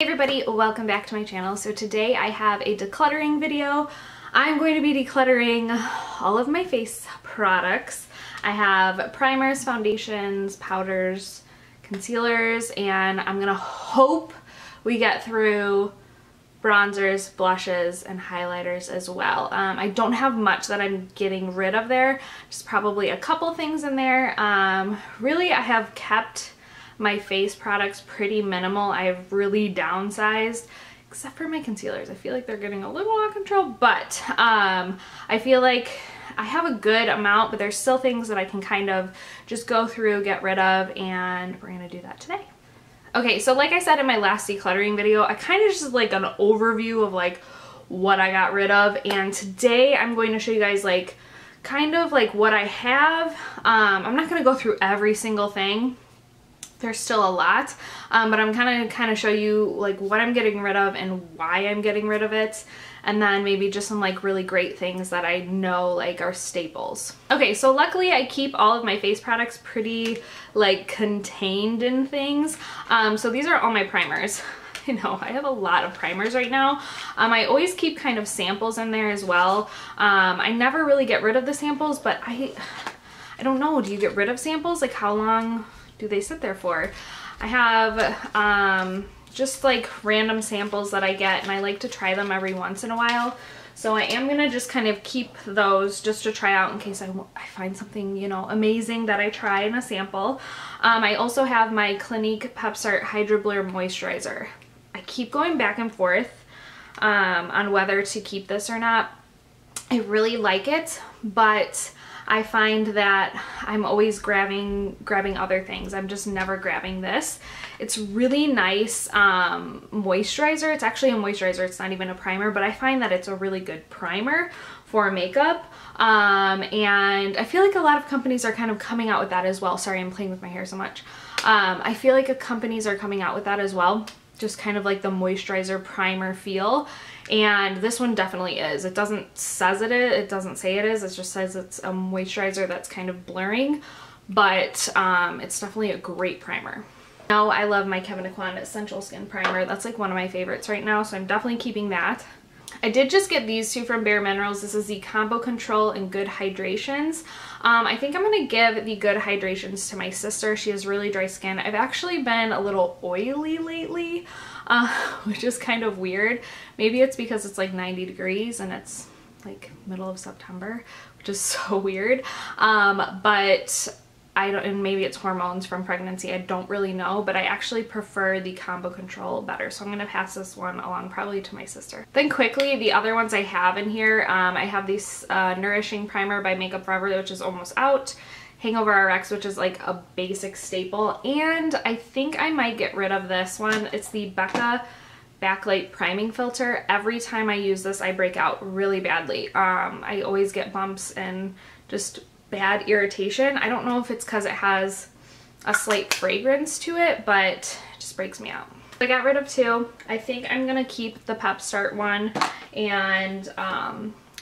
Hey everybody, welcome back to my channel. So today I have a decluttering video. I'm going to be decluttering all of my face products. I have primers, foundations, powders, concealers, and I'm gonna hope we get through bronzers, blushes, and highlighters as well. I don't have much that I'm getting rid of there, just probably a couple things in there. Really, I have kept my face products pretty minimal. I've really downsized, except for my concealers. I feel like they're getting a little out of control, but I feel like I have a good amount, but there's still things that I can kind of just go through, get rid of, and we're gonna do that today. Okay, so like I said in my last decluttering video, I kind of just like an overview of like what I got rid of, and today I'm going to show you guys like kind of like what I have. I'm not gonna go through every single thing. There's still a lot, but I'm kind of show you like what I'm getting rid of and why I'm getting rid of it, and then maybe just some like really great things that I know like are staples. Okay, so luckily I keep all of my face products pretty like contained in things. So these are all my primers. I know I have a lot of primers right now. I always keep kind of samples in there as well. I never really get rid of the samples, but I don't know, do you get rid of samples? Like how long do they sit there for? I have just like random samples that I get, and I like to try them every once in a while. So I am gonna just kind of keep those just to try out in case I find something, you know, amazing that I try in a sample. I also have my Clinique Pep Start Hydro Blur Moisturizer. I keep going back and forth on whether to keep this or not. I really like it, but I find that I'm always grabbing other things. I'm just never grabbing this. It's really nice moisturizer. It's actually a moisturizer. It's not even a primer, but I find that it's a really good primer for makeup. And I feel like a lot of companies are kind of coming out with that as well. Sorry, I'm playing with my hair so much. I feel like companies are coming out with that as well. Just kind of like the moisturizer primer feel. And this one definitely is. It doesn't say it is, it just says it's a moisturizer that's kind of blurring, but it's definitely a great primer. Now I love my Kevyn Aucoin Essential Skin Primer. That's like one of my favorites right now, so I'm definitely keeping that. I did just get these two from Bare Minerals. This is the Combo Control and Good Hydrations. I think I'm going to give the Good Hydrations to my sister. She has really dry skin. I've actually been a little oily lately, which is kind of weird. Maybe it's because it's like 90 degrees and it's like middle of September, which is so weird. But I don't, and maybe it's hormones from pregnancy, I don't really know, but I actually prefer the Combo Control better, so I'm gonna pass this one along probably to my sister. Then quickly, the other ones I have in here, I have this Nourishing Primer by Makeup Forever, which is almost out, Hangover RX, which is like a basic staple, and I think I might get rid of this one. It's the Becca Backlight Priming Filter. Every time I use this, I break out really badly. I always get bumps and just bad irritation. I don't know if it's because it has a slight fragrance to it, but it just breaks me out. I got rid of two. I think I'm gonna keep the Pep Start one, and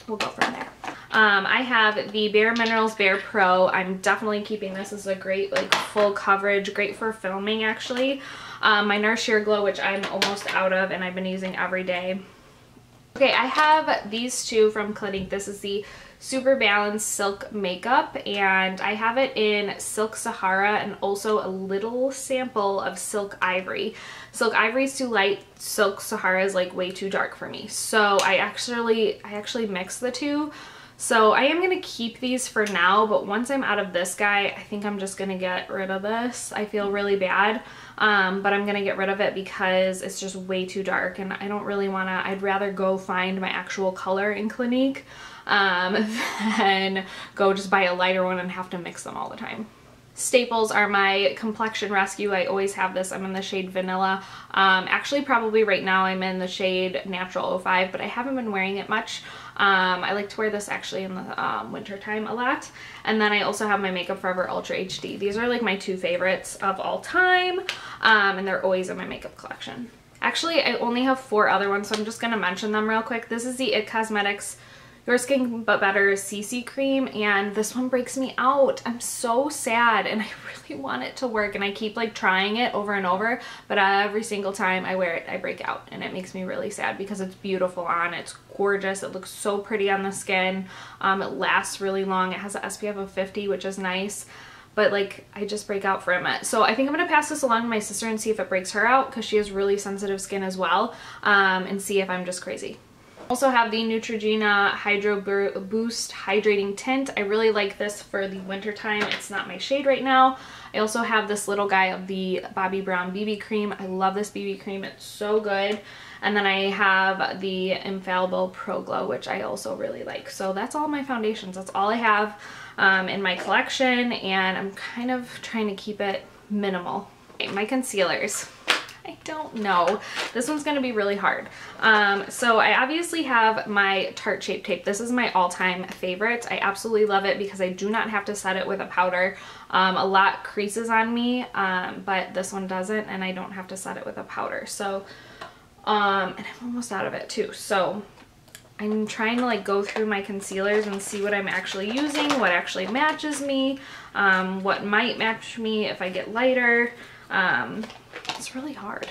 we'll go from there. I have the Bare Minerals Bare Pro. I'm definitely keeping this. This is a great like full coverage, great for filming actually. My Nurse Sheer Glow, which I'm almost out of and I've been using every day. Okay, I have these two from Clinique. This is the Super Balanced Silk Makeup, and I have it in Silk Sahara and also a little sample of Silk Ivory. Silk Ivory is too light, Silk Sahara is like way too dark for me. So I actually mix the two. So I am gonna keep these for now, but once I'm out of this guy, I think I'm just gonna get rid of this. I feel really bad, but I'm gonna get rid of it because it's just way too dark, and I don't really wanna, I'd rather go find my actual color in Clinique than go just buy a lighter one and have to mix them all the time. Staples are my Complexion Rescue. I always have this. I'm in the shade Vanilla. Actually, probably right now I'm in the shade Natural 05, but I haven't been wearing it much. I like to wear this actually in the winter time a lot. And then I also have my Makeup Forever Ultra HD. These are like my two favorites of all time, and they're always in my makeup collection. Actually, I only have 4 other ones, so I'm just going to mention them real quick. This is the IT Cosmetics Your Skin But Better CC cream, and this one breaks me out. I'm so sad, and I really want it to work, and I keep like trying it over and over, but every single time I wear it I break out, and it makes me really sad because it's beautiful on, it's gorgeous, it looks so pretty on the skin, it lasts really long, it has an SPF of 50, which is nice, but like I just break out from it. So I think I'm gonna pass this along to my sister and see if it breaks her out, because she has really sensitive skin as well, and see if I'm just crazy. Also have the Neutrogena Hydro Boost Hydrating Tint. I really like this for the winter time. It's not my shade right now. I also have this little guy of the Bobbi Brown BB cream. I love this BB cream. It's so good. And then I have the Infallible Pro Glow, which I also really like. So that's all my foundations. That's all I have in my collection, and I'm kind of trying to keep it minimal. Okay, my concealers. I don't know. This one's going to be really hard. So I obviously have my Tarte Shape Tape. This is my all-time favorite. I absolutely love it because I do not have to set it with a powder. A lot creases on me, but this one doesn't, and I don't have to set it with a powder. So, and I'm almost out of it too. So I'm trying to like go through my concealers and see what I'm actually using, what actually matches me, what might match me if I get lighter. It's really hard.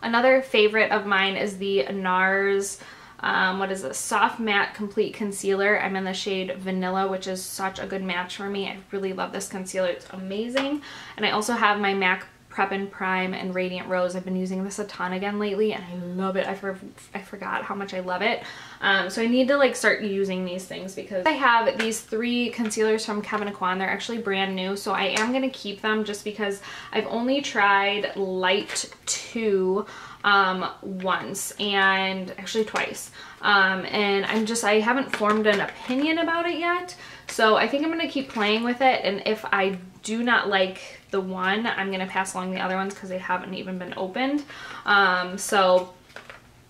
Another favorite of mine is the NARS, what is this? Soft Matte Complete Concealer. I'm in the shade Vanilla, which is such a good match for me. I really love this concealer. It's amazing. And I also have my MAC Prep and Prime and Radiant Rose. I've been using this a ton again lately, and I love it. I forgot how much I love it. So I need to like start using these things because I have these 3 concealers from Kevyn Aucoin. They're actually brand new, so I am going to keep them just because I've only tried Light 2 once, and actually twice. And I haven't formed an opinion about it yet. So I think I'm going to keep playing with it, and if I do not like the one, I'm going to pass along the other ones because they haven't even been opened. So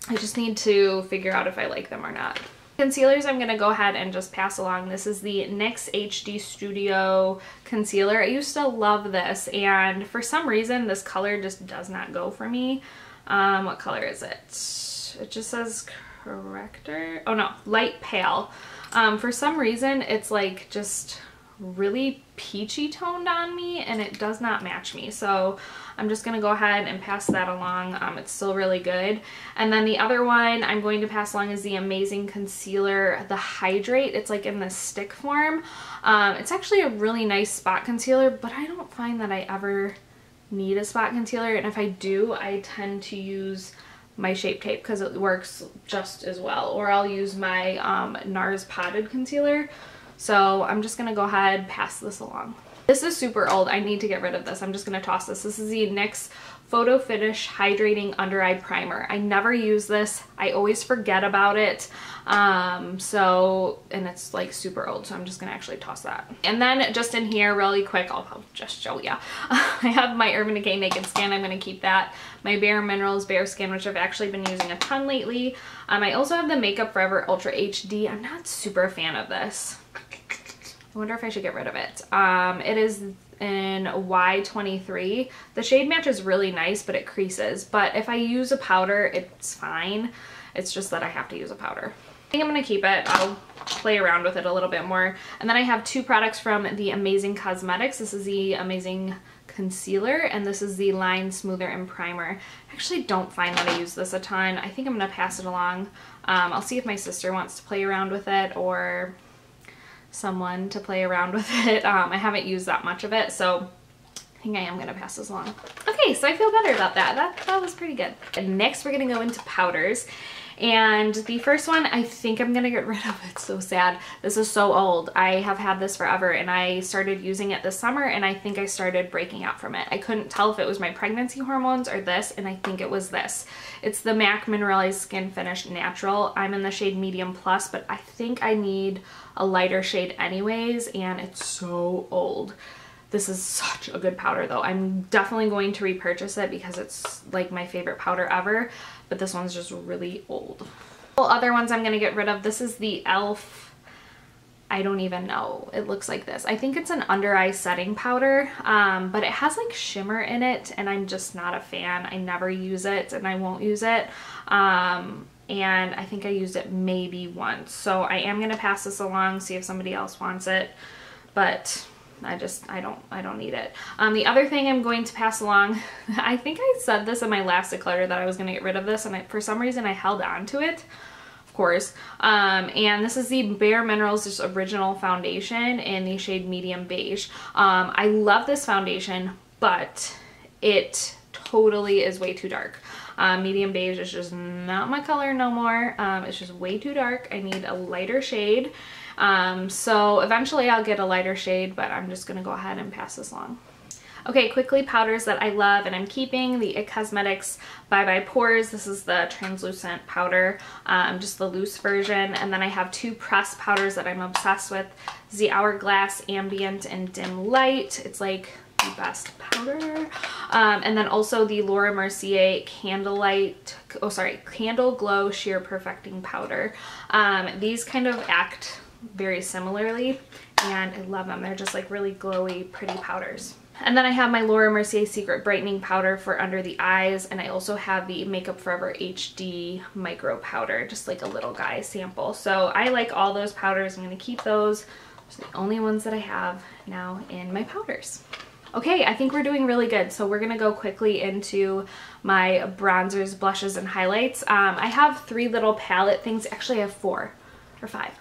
I just need to figure out if I like them or not. Concealers I'm going to go ahead and just pass along. This is the NYX HD Studio Concealer. I used to love this, and for some reason this color just does not go for me. What color is it? It just says corrector. Oh no, light pale. For some reason it's like just really peachy toned on me, and it does not match me, so I'm just gonna go ahead and pass that along. It's still really good. And then the other one I'm going to pass along is the Amazing Concealer, the Hydrate. It's like in the stick form. It's actually a really nice spot concealer, but I don't find that I ever need a spot concealer, and if I do, I tend to use my Shape Tape because it works just as well, or I'll use my NARS Potted Concealer. So I'm just gonna go ahead and pass this along. This is super old. I need to get rid of this. I'm just gonna toss this. This is the NYX Photo Finish Hydrating Under Eye Primer. I never use this. I always forget about it. And it's like super old, so I'm just gonna actually toss that. And then just in here really quick, I'll just show ya. I have my Urban Decay Naked Skin. I'm gonna keep that. My Bare Minerals Bare Skin, which I've actually been using a ton lately. I also have the Makeup Forever Ultra HD. I'm not super a fan of this. I wonder if I should get rid of it. It is in Y23. The shade match is really nice, but it creases. But if I use a powder, it's fine. It's just that I have to use a powder. I think I'm going to keep it. I'll play around with it a little bit more. And then I have 2 products from the Amazing Cosmetics. This is the Amazing Concealer, and this is the Line Smoother and Primer. I actually don't find that I use this a ton. I think I'm going to pass it along. I'll see if my sister wants to play around with it, or someone to play around with it. I haven't used that much of it, so I think I am gonna pass this along. Okay, so I feel better about that. That was pretty good. And next we're gonna go into powders. And the first one, I think I'm gonna get rid of. It's so sad. This is so old. I have had this forever, and I started using it this summer, and I think I started breaking out from it. I couldn't tell if it was my pregnancy hormones or this, and I think it was this. It's the MAC Mineralized Skin Finish Natural. I'm in the shade Medium Plus, but I think I need a lighter shade anyways, and it's so old. This is such a good powder though. I'm definitely going to repurchase it because it's like my favorite powder ever, but this one's just really old. Other ones I'm gonna get rid of. This is the e.l.f. I don't even know. It looks like this. I think it's an under eye setting powder, but it has like shimmer in it, and I'm just not a fan. I never use it, and I won't use it. and I think I used it maybe once. So I am gonna pass this along, see if somebody else wants it, but I don't need it. The other thing I'm going to pass along, I think I said this in my last declutter that I was gonna get rid of this, and for some reason I held on to it, of course. And this is the Bare Minerals just original foundation in the shade medium beige. I love this foundation, but it totally is way too dark. Medium beige is just not my color no more. It's just way too dark. I need a lighter shade. So eventually I'll get a lighter shade, but I'm just gonna go ahead and pass this along. Okay, quickly, powders that I love and I'm keeping: the IT Cosmetics Bye Bye Pores. This is the translucent powder, just the loose version. And then I have two pressed powders that I'm obsessed with. The Hourglass Ambient and Dim Light. It's like the best powder. And then also the Laura Mercier Candle Glow Sheer Perfecting Powder. These kind of act very similarly, and I love them. They're just like really glowy, pretty powders. And then I have my Laura Mercier Secret Brightening Powder for under the eyes, and I also have the Makeup Forever HD Micro Powder, just like a little guy sample. So I like all those powders. I'm going to keep those. Those are the only ones that I have now in my powders. Okay, I think we're doing really good. So we're going to go quickly into my bronzers, blushes, and highlights. I have 3 little palette things. Actually, I have 4 or 5.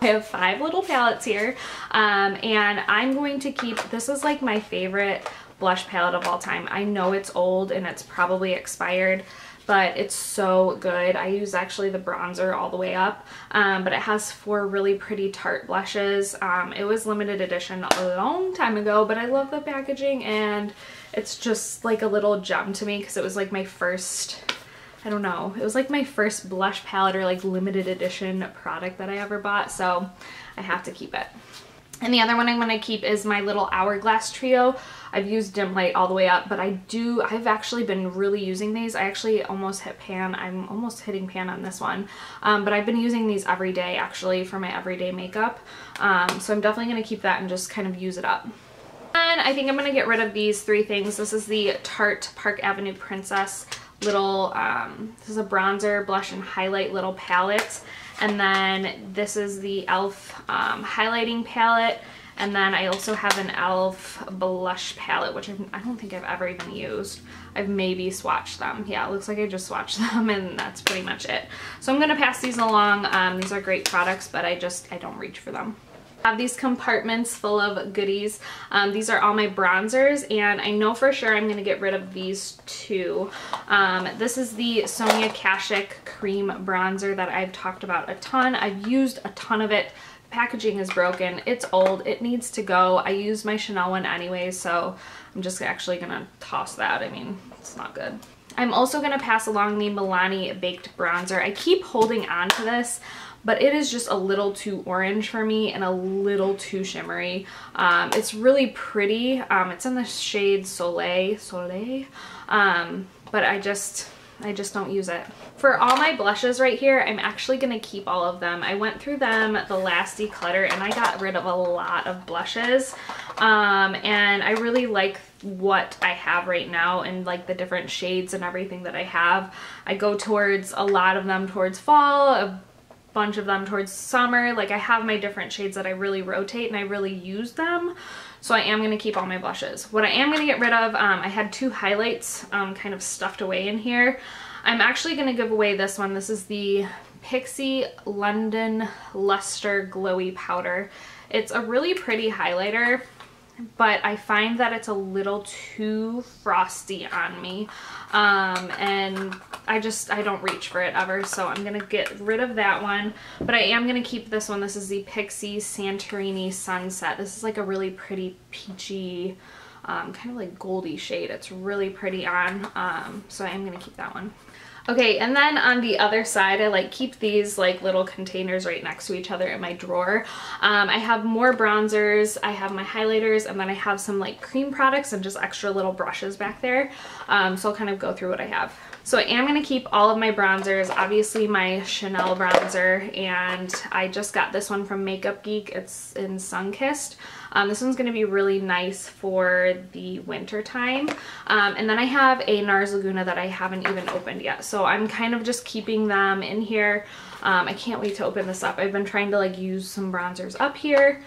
I have 5 little palettes here, and I'm going to keep, this is like my favorite blush palette of all time. I know it's old and it's probably expired, but it's so good. I use actually the bronzer all the way up, but it has 4 really pretty Tarte blushes. It was limited edition a long time ago, but I love the packaging, and it's just like a little gem to me because it was like my first, I don't know, it was like my first blush palette or like limited edition product that I ever bought, so I have to keep it. And the other one I'm going to keep is my little Hourglass trio. I've used Dim Light all the way up, but I've actually been really using these. I actually almost hit pan. I'm almost hitting pan on this one, but I've been using these every day actually for my everyday makeup. So I'm definitely going to keep that and just kind of use it up. And I think I'm going to get rid of these 3 things. This is the Tarte Park Avenue Princess little, this is a bronzer, blush, and highlight little palette. And then this is the e.l.f. Highlighting palette. And then I also have an e.l.f. blush palette, which I don't think I've ever even used. I've maybe swatched them. Yeah, it looks like I just swatched them, and that's pretty much it. So I'm going to pass these along. These are great products, but I don't reach for them. I have these compartments full of goodies. These are all my bronzers, and I know for sure I'm going to get rid of these 2. This is the Sonia Kashuk Cream Bronzer that I've talked about a ton. I've used a ton of it. The packaging is broken. It's old. It needs to go. I use my Chanel one anyway, so I'm just actually going to toss that. I mean, it's not good. I'm also going to pass along the Milani Baked Bronzer. I keep holding on to this, but it is just a little too orange for me and a little too shimmery. It's really pretty. It's in the shade Soleil, but I just don't use it. For all my blushes right here, I'm actually gonna keep all of them. I went through them the last declutter and I got rid of a lot of blushes. And I really like what I have right now and like the different shades and everything that I have. I go towards a lot of them towards fall, a bunch of them towards summer. Like I have my different shades that I really rotate and I really use them. So I am going to keep all my blushes. What I am going to get rid of, I had 2 highlights kind of stuffed away in here. I'm actually going to give away this one. This is the Pixie London Luster Glowy Powder. It's a really pretty highlighter, but I find that it's a little too frosty on me. And I don't reach for it ever, so I'm gonna get rid of that one. But I am gonna keep this one. This is the Pixie Santorini Sunset. This is like a really pretty peachy, kind of like goldy shade. It's really pretty on, so I am gonna keep that one. Okay, and then on the other side, I like keep these like little containers right next to each other in my drawer. I have more bronzers, I have my highlighters, and then I have some like cream products and just extra little brushes back there. So I'll kind of go through what I have. So I am going to keep all of my bronzers, obviously my Chanel bronzer, and I just got this one from Makeup Geek. It's in Sunkissed. This one's going to be really nice for the winter time. And then I have a NARS Laguna that I haven't even opened yet. So I'm kind of just keeping them in here. I can't wait to open this up. I've been trying to like use some bronzers up here.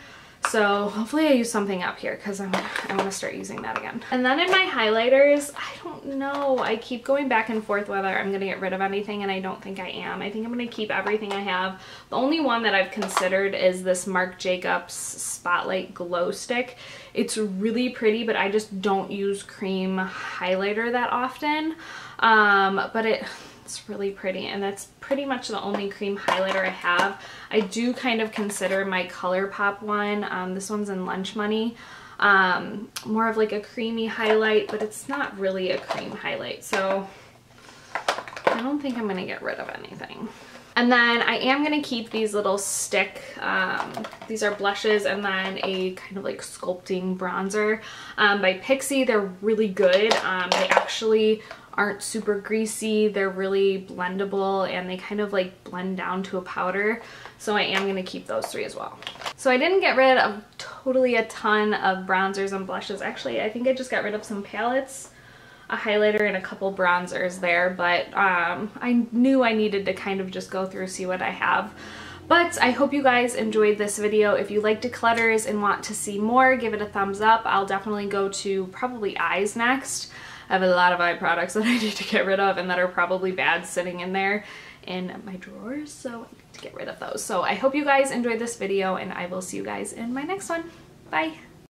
So hopefully I use something up here because I want to start using that again. And then in my highlighters, I don't know. I keep going back and forth whether I'm going to get rid of anything, and I don't think I am. I think I'm going to keep everything I have. The only one that I've considered is this Marc Jacobs Spotlight Glow Stick. It's really pretty, but I just don't use cream highlighter that often. But it's really pretty, and that's pretty much the only cream highlighter I have. I do kind of consider my ColourPop one. This one's in Lunch Money. More of like a creamy highlight, but it's not really a cream highlight, so I don't think I'm gonna get rid of anything. And then I am gonna keep these little stick, these are blushes, and then a kind of like sculpting bronzer by Pixie. They're really good. They actually aren't super greasy. They're really blendable, and they kind of like blend down to a powder. So I am going to keep those 3 as well. So I didn't get rid of totally a ton of bronzers and blushes. Actually, I think I just got rid of some palettes, a highlighter, and a couple bronzers there. But I knew I needed to kind of just go through, see what I have. But I hope you guys enjoyed this video. If you like declutters and want to see more, give it a thumbs up. I'll definitely go to probably eyes next. I have a lot of eye products that I need to get rid of and that are probably bad sitting in there in my drawers, so I need to get rid of those. So I hope you guys enjoyed this video, and I will see you guys in my next one. Bye!